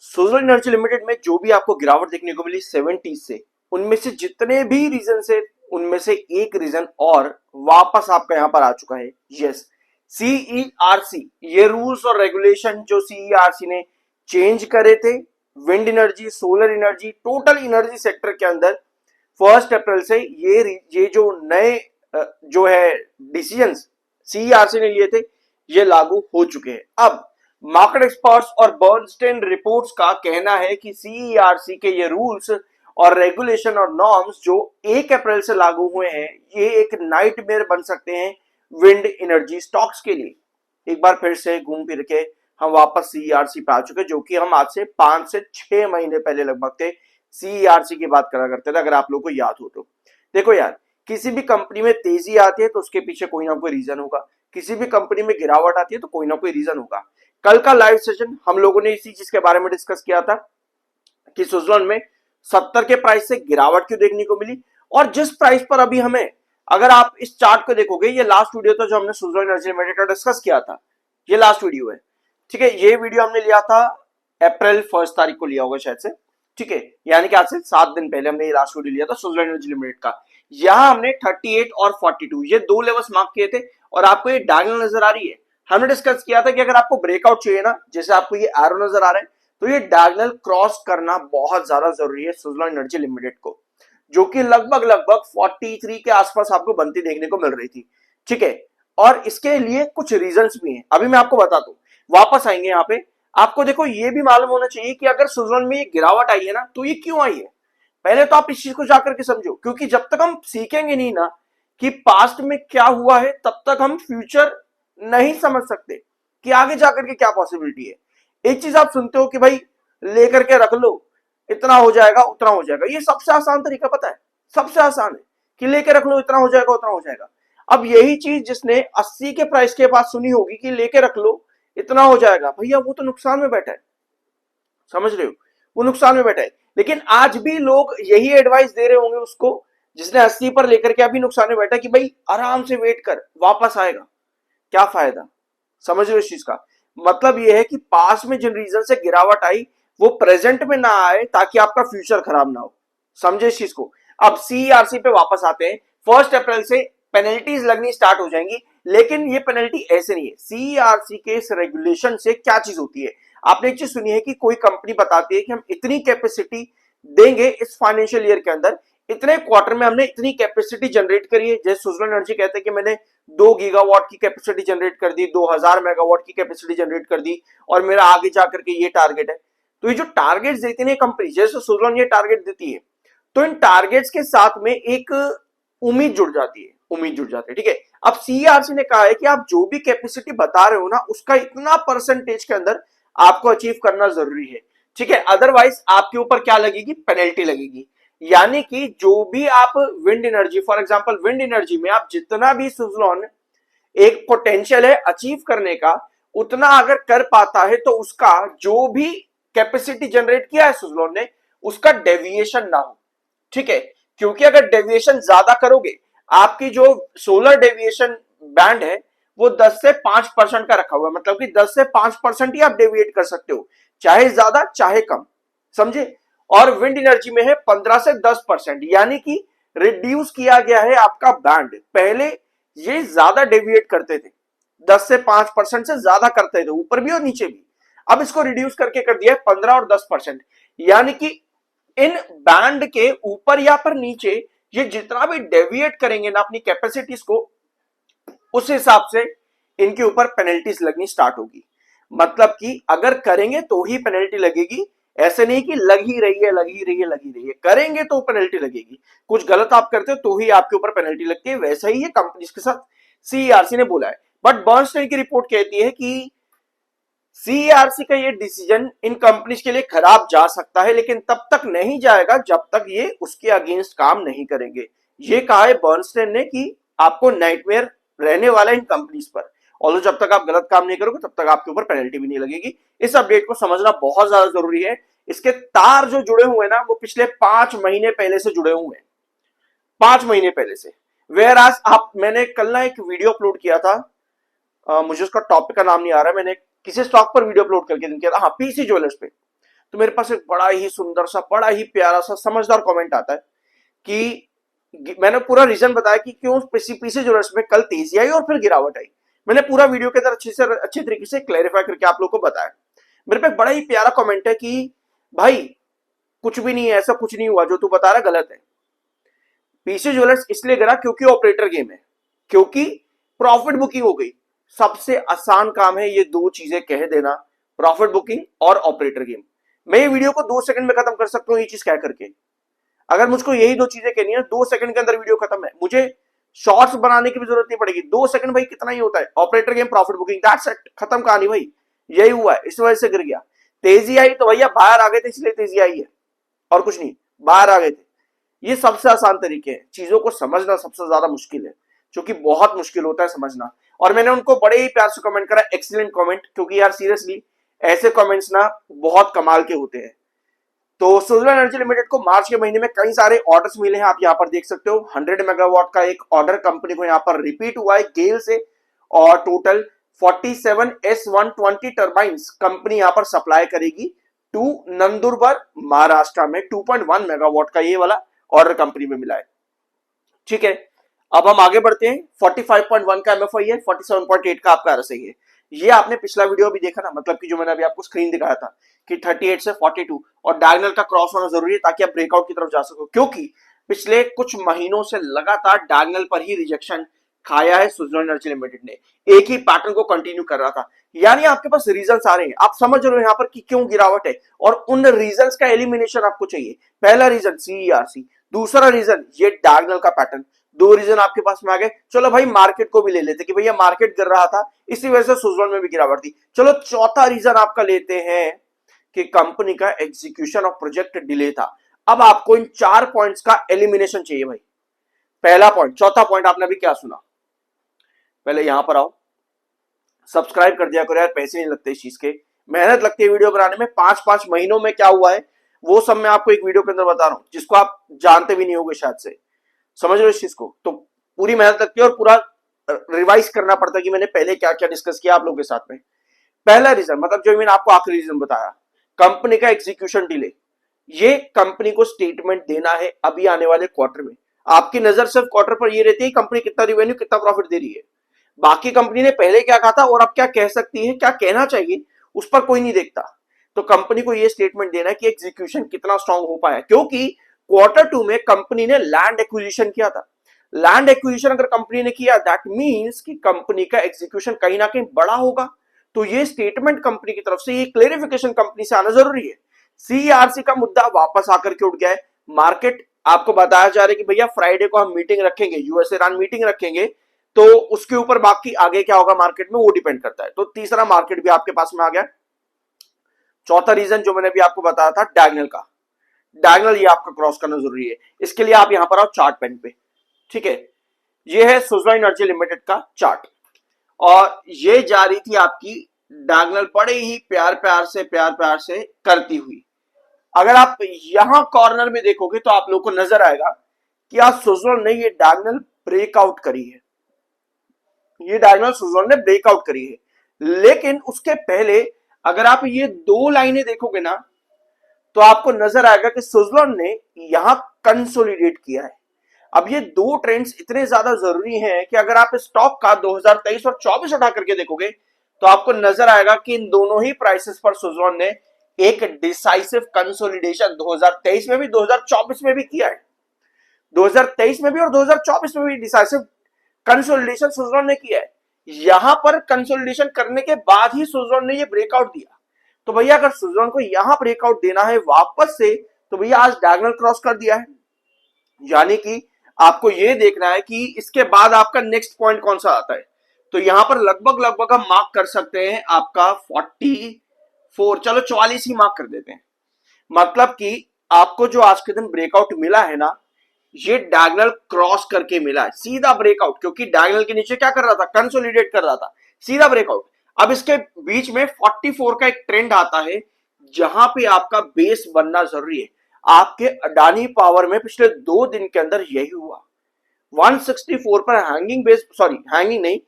Suzlon energy limited में जो भी आपको गिरावट देखने को मिली 70 से, उनमें से जितने भी रीजन से, उनमें से एक रीजन और वापस आपका यहां पर आ चुका है। यस, सीईआरसी, ये रूल्स और रेगुलेशन जो सीईआरसी ने चेंज करे थे wind energy, solar energy, total energy sector के अंदर 1 अप्रैल से ये जो नए जो है डिसीजंस सीईआरसी ने लिए थे, ये लागू हो चुके हैं। अब मार्केट एक्सपर्ट्स और बर्नस्टेन रिपोर्ट्स का कहना है कि सीईआरसी के ये रूल्स और रेगुलेशन और नॉर्म्स जो 1 अप्रैल से लागू हुए हैं, ये एक नाइटमेयर बन सकते हैं विंड एनर्जी स्टॉक्स के लिए। एक बार फिर से घूम फिर के हम वापस सीईआरसी पे आ चुके, जो कि हम आज से 5 से 6 महीने पहले लगभग थे सीईआरसी की बात करा करते थे, अगर आप लोग को याद हो तो। देखो यार, किसी भी कंपनी में तेजी आती है तो उसके पीछे कोई ना कोई रीजन होगा, किसी भी कंपनी में गिरावट आती है तो कोई ना कोई रीजन होगा। कल का लाइव सेशन हम लोगों ने इसी चीज के बारे में डिस्कस किया था कि सुज़लोन में 70 के प्राइस से गिरावट क्यों देखने को मिली, और जिस प्राइस पर अभी हमें, अगर आप इस चार्ट को देखोगे, ये लास्ट वीडियो था जो हमने सुज़लोन एनर्जी लिमिटेड का डिस्कस किया था, ये लास्ट वीडियो है। ठीक है, ये वीडियो हमने लिया था अप्रैल 1 तारीख को लिया होगा शायद से। ठीक है, यानी कि आज से 7 दिन पहले हमने ये लास्ट वीडियो लिया था सुज़लोन एनर्जी लिमिटेड का। यहां हमने 38 और 42 ये दो लेवल्स मार्क किए थे, और आपको ये डायगोनल नजर आ रही है। हमने डिस्कस किया था कि अगर आपको ब्रेकआउट चाहिए ना, जैसे आपको ये एरो नजर आ रहा है, तो ये डायगोनल क्रॉस करना बहुत ज्यादा जरूरी है सुज़लोन एनर्जी लिमिटेड को, जो कि लगभग लगभग 43 के आसपास आपको बनती देखने को मिल रही थी। ठीक है, और इसके लिए कुछ रीजंस भी हैं, अभी मैं आपको बता दूं, वापस आएंगे यहाँ पे। आपको देखो ये भी मालूम होना चाहिए कि अगर सुज़लोन में ये गिरावट आई है ना, तो ये क्यों आई है। पहले तो आप इस चीज को जाकर के समझो, क्योंकि जब तक हम सीखेंगे नहीं ना कि पास्ट में क्या हुआ है, तब तक हम फ्यूचर नहीं समझ सकते कि आगे जाकर के क्या पॉसिबिलिटी है। एक चीज आप सुनते हो कि भाई लेकर के रख लो, इतना हो जाएगा उतना हो जाएगा, ये सबसे आसान तरीका पता है, सबसे आसान है कि लेकर रख लो, इतना हो जाएगा उतना हो जाएगा। अब यही चीज जिसने 80 के प्राइस के पास सुनी होगी कि लेके रख लो इतना हो जाएगा, भैया वो तो नुकसान में बैठा है, समझ रहे हो, वो नुकसान में बैठा है। लेकिन आज भी लोग यही एडवाइस दे रहे होंगे उसको जिसने 80 पर लेकर के अभी नुकसान में बैठा कि भाई आराम से वेट कर, वापस आएगा। क्या फायदा, समझ रहे हो इस चीज का मतलब। ये है कि पास में जिन रीजन से गिरावट आई वो प्रेजेंट में ना आए, ताकि आपका फ्यूचर खराब ना हो, समझे इस चीज को। अब सीईआरसी पे वापस आते हैं। 1 अप्रैल से पेनल्टीज लगनी स्टार्ट हो जाएंगी, लेकिन ये पेनल्टी ऐसे नहीं है। सीईआरसी के इस रेगुलेशन से क्या चीज होती है, आपने एक चीज सुनी है कि कोई कंपनी बताती है कि हम इतनी कैपेसिटी देंगे इस फाइनेंशियल ईयर के अंदर, इतने क्वार्टर में हमने इतनी कैपेसिटी जनरेट करी है। जैसे सुज़लोन एनर्जी कहते हैं कि मैंने 2 गीगावाट की कैपेसिटी जनरेट कर दी, 2000 मेगावाट की कैपेसिटी जनरेट कर दी, और मेरा आगे जाकर के ये टारगेट है। तो ये जो टारगेट देती है कंपनी, जैसे सुज़लोन ये टारगेट देती है, तो इन टारगेट्स के साथ में एक उम्मीद जुड़ जाती है, उम्मीद जुड़ जाती है। ठीक है, अब सीईआरसी ने कहा है कि आप जो भी कैपेसिटी बता रहे हो ना, उसका इतना परसेंटेज के अंदर आपको अचीव करना जरूरी है। ठीक है, अदरवाइज आपके ऊपर क्या लगेगी, पेनल्टी लगेगी। यानी कि जो भी आप wind energy, for example wind energy में आप जितना भी सुज़लोन एक पोटेंशियल है अचीव करने का, उतना अगर कर पाता है तो उसका जो भी कैपेसिटी जनरेट किया है सुज़लोन ने, उसका डेविएशन ना हो। ठीक है, क्योंकि अगर डेविएशन ज्यादा करोगे, आपकी जो सोलर डेविएशन बैंड है वो 10 से 5% का रखा हुआ है, मतलब कि 10 से 5% ही आप डेविएट कर सकते हो, चाहे ज्यादा चाहे कम, समझे। और विंड एनर्जी में है 15 से 10%, यानी कि रिड्यूस किया गया है आपका बैंड। पहले ये ज्यादा डेविएट करते थे, 10 से 5% से ज्यादा करते थे, ऊपर भी और नीचे भी। अब इसको रिड्यूस करके कर दिया है 15 और 10%, यानी कि इन बैंड के ऊपर या पर नीचे ये जितना भी डेविएट करेंगे ना अपनी कैपेसिटीज को, उस हिसाब से इनके ऊपर पेनल्टीज लगनी स्टार्ट होगी। मतलब कि अगर करेंगे तो ही पेनल्टी लगेगी, ऐसे नहीं कि लग ही रही है लग ही रही है लग ही रही है, करेंगे तो पेनल्टी लगेगी। कुछ गलत आप करते हो तो ही आपके ऊपर पेनल्टी लगती है, वैसा ही ये कंपनीज के साथ सीईआरसी ने बोला है। बट बर्नस्टेन की रिपोर्ट कहती है कि सीईआरसी का ये डिसीजन इन कंपनीज के लिए खराब जा सकता है, लेकिन तब तक नहीं जाएगा जब तक ये उसके अगेंस्ट काम नहीं करेंगे। ये कहा है बर्नस्टेन ने कि आपको नाइटमेयर रहने वाला इन कंपनीज पर, और जब तक आप गलत काम नहीं करोगे तब तक आपके ऊपर पेनल्टी भी नहीं लगेगी। इस अपडेट को समझना बहुत ज्यादा जरूरी है। इसके तार जो जुड़े हुए हैं ना, वो पिछले 5 महीने पहले से जुड़े हुए हैं, 5 महीने पहले से। वेयर आज आप, मैंने कल ना एक वीडियो अपलोड किया था, मुझे उसका टॉपिक का नाम नहीं आ रहा है, मैंने किसी स्टॉक पर वीडियो अपलोड करके किया था, हाँ, पीसी ज्वेलर्स पे। तो मेरे पास एक बड़ा ही सुंदर सा, बड़ा ही प्यारा सा, समझदार कमेंट आता है कि मैंने पूरा रीजन बताया कि क्यों पीसी ज्वेलर्स में कल तेजी आई और फिर गिरावट आई। मैंने पूरा वीडियो के अंदर अच्छे तरीके से क्लैरिफाई करके आप लोग को बताया। मेरे पे बड़ा ही प्यारा कमेंट है कि भाई कुछ भी नहीं है, ऐसा कुछ नहीं हुआ, जो तू बता रहा गलत है। पीसी ज्वेलर्स इसलिए गिरा क्योंकि ऑपरेटर गेम है, क्योंकि प्रॉफिट बुकिंग हो गई। सबसे आसान काम है ये दो चीजें कह देना, प्रॉफिट बुकिंग और ऑपरेटर गेम। मैं ये वीडियो को 2 सेकंड में खत्म कर सकता हूं ये चीज कह करके। अगर मुझको यही दो चीजें कहनी है 2 सेकंड के अंदर वीडियो खत्म है, मुझे शॉर्ट्स बनाने की भी जरूरत नहीं पड़ेगी। 2 सेकंड भाई कितना ही होता है, operator game, profit booking, that's it, खत्म कहानी भाई। यही हुआ है, इस वजह से गिर गया। तेजी आई तो भैया बाहर आ गए थे इसलिए तेजी आई है, और कुछ नहीं, बाहर आ गए थे। ये सबसे आसान तरीके हैं, चीजों को समझना सबसे ज्यादा मुश्किल है, जो कि बहुत मुश्किल होता है समझना। और मैंने उनको बड़े ही प्यार से कमेंट करा, एक्सीलेंट कमेंट, क्योंकि यार सीरियसली ऐसे कमेंट्स ना बहुत कमाल के होते हैं। तो सुजलॉन एनर्जी लिमिटेड को मार्च के महीने में कई सारे ऑर्डर्स मिले हैं, आप यहां पर देख सकते हो। 100 मेगावाट का एक ऑर्डर कंपनी को यहां पर रिपीट हुआ है गेल से, और टोटल 47 S120 टर्बाइंस कंपनी यहां पर सप्लाई करेगी टू नंदुरबार महाराष्ट्र में। 2.1 मेगावाट का ये वाला ऑर्डर कंपनी में मिला है। ठीक है, अब हम आगे बढ़ते हैं। 45.1 का एमएफआई है, 47.8 का आपका आरएसआई है। ये आपने पिछला वीडियो भी देखा ना, मतलब कि जो मैंने अभी आपको स्क्रीन दिखाया था कि 38 से 42 और डायगोनल का क्रॉस होना जरूरी है ताकि आप ब्रेकआउट की तरफ जा सको, क्योंकि पिछले कुछ महीनों से लगातार डायगोनल पर ही रिजेक्शन खाया है सुजलॉन एनर्जी लिमिटेड ने। एक ही पैटर्न को कंटिन्यू कर रहा था, यानी आपके पास रीजंस आ रहे हैं, आप समझ रहे हो यहां पर कि क्यों गिरावट है, और उन रीजंस का एलिमिनेशन आपको चाहिए। पहला रीजन सीईआरसी, दूसरा रीजन ये डायगोनल का पैटर्न। दो रीजन आपके पास में आ गए। चलो भाई मार्केट को भी ले लेते कि भैया मार्केट गिर रहा था, इसी वजह से सुजलॉन में भी गिरावट थी। चलो चौथा रीजन आपका लेते हैं कि कंपनी का एग्जीक्यूशन ऑफ प्रोजेक्ट डिले था। अब आपको इन 4 पॉइंट्स का एलिमिनेशन चाहिए भाई। पहला पॉइंट, चौथा पॉइंट आपने अभी क्या सुना, पहले यहां पर आओ, सब्सक्राइब कर दिया करो यार, पैसे नहीं लगते इस चीज के, मेहनत लगती है वीडियो बनाने में। 5-5 महीनों में क्या हुआ है वो सब मैं आपको एक वीडियो के अंदर बता रहा हूं, जिसको आप जानते भी नहीं होगे शायद से। समझ रहे हो इस चीज को? तो पूरी मेहनत लगती है और पूरा रिवाइज करना पड़ता है कि मैंने पहले क्या क्या डिस्कस किया आप लोगों के साथ में। पहला रीजन, मतलब जो मैंने आपको आखिरी रीजन बताया, कंपनी का एग्जीक्यूशन डिले। ये कंपनी को स्टेटमेंट देना है अभी आने वाले क्वार्टर में। आपकी नजर सिर्फ क्वार्टर पर ये रहती है कंपनी कितना रिवेन्यू, कितना प्रॉफिट दे रही है। बाकी कंपनी ने पहले क्या कहा था और अब क्या कह सकती है, क्या कहना चाहिए, उस पर कोई नहीं देखता। तो कंपनी को यह स्टेटमेंट देना है कि एग्जीक्यूशन कितना स्ट्रांग हो पाया, क्योंकि क्वार्टर 2 में कंपनी ने लैंड एक्विजिशन किया था। लैंड एक्विजिशन अगर कंपनी ने किया, दैट मींस कि कंपनी का एग्जीक्यूशन कहीं ना कहीं बड़ा होगा। तो ये स्टेटमेंट कंपनी की तरफ से, ये क्लेरिफिकेशन कंपनी से आना जरूरी है। सीआरसी का मुद्दा वापस आकर के उठ गया है। मार्केट आपको बताया जा रहा है कि भैया फ्राइडे को हम मीटिंग रखेंगे, यूएस ईरान मीटिंग रखेंगे, तो उसके ऊपर बाकी आगे क्या होगा मार्केट में वो डिपेंड करता है। तो तीसरा मार्केट भी आपके पास में आ गया। चौथा रीजन जो मैंने भी आपको बताया था डायगोनल का, डायगोनल ये आपका क्रॉस करना जरूरी है। इसके लिए आप यहां पर आओ चार्ट पेन पे। ठीक है, ये है सुजलॉन एनर्जी लिमिटेड का चार्ट, और ये जा रही थी आपकी डायगोनल बड़े ही प्यार प्यार से करती हुई। अगर आप यहां कॉर्नर में देखोगे तो आप लोग को नजर आएगा कि आज सुजलॉन ने ये डायगोनल ब्रेकआउट करी है, ये डायगोनल सुजलॉन ने ब्रेकआउट करी है। लेकिन उसके पहले अगर आप ये दो लाइनें देखोगे ना, तो आपको नजर आएगा कि सुजलॉन ने यहां कंसोलिडेट किया है। अब ये दो ट्रेंड्स इतने ज्यादा जरूरी हैं कि अगर आप स्टॉक का 2023 और 24 उठा करके देखोगे तो आपको नजर आएगा कि इन दोनों ही प्राइसेस पर सुजलॉन ने एक डिसाइसिव कंसोलिडेशन 2023 में भी 2024 में भी किया है। 2023 में भी और 2024 में भी डिसाइसिव कंसोलिडेशन सुजलॉन ने किया है। यहां पर कंसोलिडेशन करने के बाद ही सुजलॉन ने ये ब्रेकआउट दिया। तो भैया अगर सुजलॉन को यहां ब्रेकआउट देना है वापस से, तो भैया आज डायगोनल क्रॉस कर दिया है, यानी कि आपको यह देखना है कि इसके बाद आपका नेक्स्ट पॉइंट कौन सा आता है। तो यहां पर लगभग हम मार्क कर सकते हैं आपका 44, चलो 44 ही मार्क कर देते हैं। मतलब कि आपको जो आज के दिन ब्रेकआउट मिला है ना, ये डायगोनल क्रॉस करके मिला है, सीधा ब्रेकआउट, क्योंकि डायगोनल के नीचे क्या कर रहा था, कंसोलिडेट कर रहा था, सीधा ब्रेकआउट। अब इसके बीच में 44 का एक ट्रेंड आता है जहां पे आपका बेस बनना जरूरी है। आपके अडानी पावर में पिछले 2 दिन के अंदर यही हुआ। 164 पर हैंगिंग बेस, सॉरी हैंगिंग नहीं,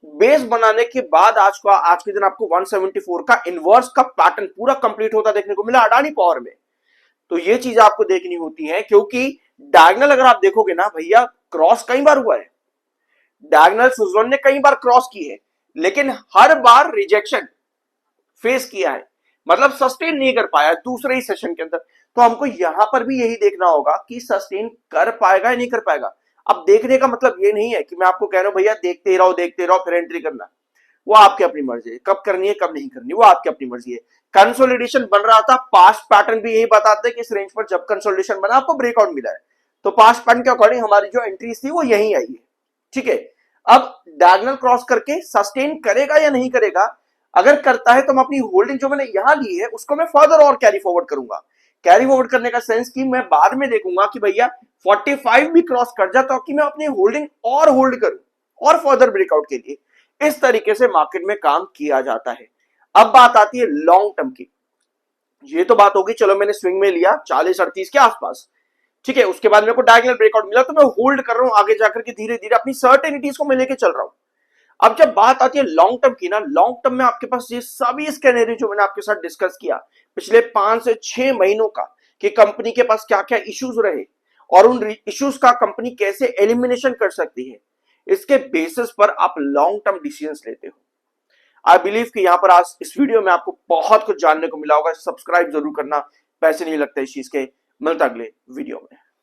बेस बनाने के बाद आज के दिन आपको 174 का इनवर्स का पैटर्न पूरा कंप्लीट होता देखने को मिला अडानी पावर में। तो ये चीज आपको देखनी होती है, क्योंकि डायगनल अगर आप देखोगे ना भैया, क्रॉस कई बार हुआ है, डायगनल सुजलोन ने कई बार क्रॉस की है, लेकिन हर बार रिजेक्शन फेस किया है, मतलब सस्टेन नहीं कर पाया दूसरे ही सेशन के अंदर। तो हमको यहां पर भी यही देखना होगा कि सस्टेन कर पाएगा या नहीं कर पाएगा। अब देखने का मतलब ये नहीं है कि मैं आपको कह रहा हूं भैया देखते रहो फिर एंट्री करना, वो आपकी अपनी मर्जी है, कब करनी है कब नहीं करनी वो आपकी अपनी मर्जी है। कंसोलिडेशन बन रहा था, पास्ट पैटर्न भी यही बताते हैं कि इस रेंज पर जब कंसोलिडेशन बना आपको ब्रेकआउट मिला है, तो पास्ट पैटर्न के अकॉर्डिंग हमारी जो एंट्रीज थी वो यही आई है, ठीक है। अब डायगोनल क्रॉस करके सस्टेन करेगा या नहीं करेगा, अगर करता है तो मैं अपनी होल्डिंग जो मैंने यहां ली है उसको मैं फर्दर और कैरी फॉरवर्ड करूंगा। कैरी फॉरवर्ड करने का सेंस कि मैं बाद में देखूंगा कि भैया 45 भी क्रॉस कर जाता कि मैं अपनी होल्डिंग और होल्ड करूं और फर्दर ब्रेकआउट के लिए। इस तरीके से मार्केट में काम किया जाता है। अब बात आती है लॉन्ग टर्म की। ये तो बात होगी, चलो मैंने स्विंग में लिया 40-38 के आसपास, ठीक है, उसके बाद मेरे को डायगोनल ब्रेकआउट मिला तो मैं होल्ड कर रहा हूं, आगे जाकर के धीरे धीरे अपनी सर्टेनिटीज को मैं लेके चल रहा हूं। अब जब बात आती है लॉन्ग टर्म की ना, लॉन्ग टर्म में आपके पास ये सभी स्कैनरी जो मैंने आपके साथ डिस्कस किया पिछले 5 से 6 महीनों का, कि कंपनी के पास क्या क्या इश्यूज रहे और उन इश्यूज का कंपनी कैसे एलिमिनेशन कर सकती है, इसके बेसिस पर आप लॉन्ग टर्म डिसीजंस लेते हो। आई बिलीव कि यहां पर आज इस वीडियो में आपको बहुत कुछ जानने को मिला होगा। सब्सक्राइब जरूर करना, पैसे नहीं लगते इस चीज के। मिलता अगले वीडियो में।